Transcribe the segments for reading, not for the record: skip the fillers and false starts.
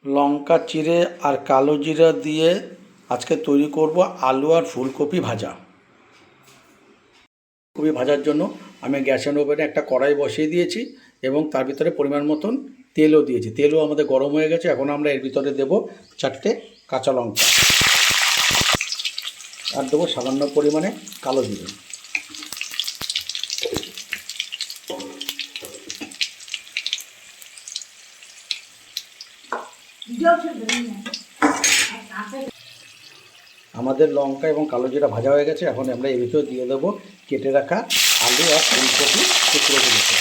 লঙ্কা চিড়ে আর কালো জিরা দিয়ে আজকে তৈরি করব আলু আর ফুলকপি ভাজা। কপি ভাজার জন্য আমি গ্যাসের ওভেনে একটা কড়াই বসিয়ে দিয়েছি এবং তার ভিতরে পরিমাণ মতন তেলও দিয়েছি। তেলও আমাদের গরম হয়ে গেছে। এখন আমরা এর ভিতরে দেব 4টে কাঁচা লঙ্কা আর দেবো সামান্য পরিমাণে কালো জিরে। আমাদের লঙ্কা এবং কালো জিরা ভাজা হয়ে গেছে। এখন আমরা এর ভিতরে দিয়ে দেবো কেটে রাখা আলু আর ফুলকপি টুকরোগুলোকে।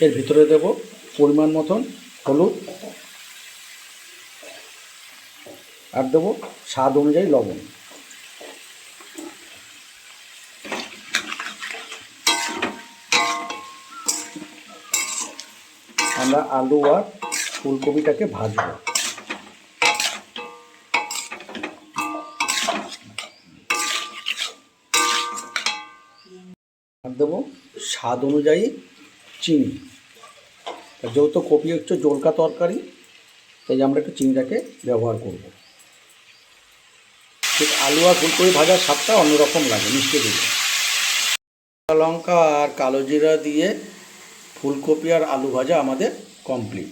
এর ভিতরে দেব পরিমাণ মতন হলুদ আর দেবো স্বাদ অনুযায়ী লবণ। আমরা আলু আর ফুলকপিটাকে ভাজবো। আর দেবো স্বাদ অনুযায়ী চিনি। যেহেতু কপি হচ্ছে জলকা তরকারি, তাই আমরা একটু চিনিটাকে ব্যবহার করব। ঠিক আলু আর ফুলকপি ভাজার স্বাদটা অন্যরকম লাগে, মিষ্টি দিয়ে। লঙ্কা আর কালো জিরা দিয়ে ফুলকপি আর আলু ভাজা আমাদের কমপ্লিট।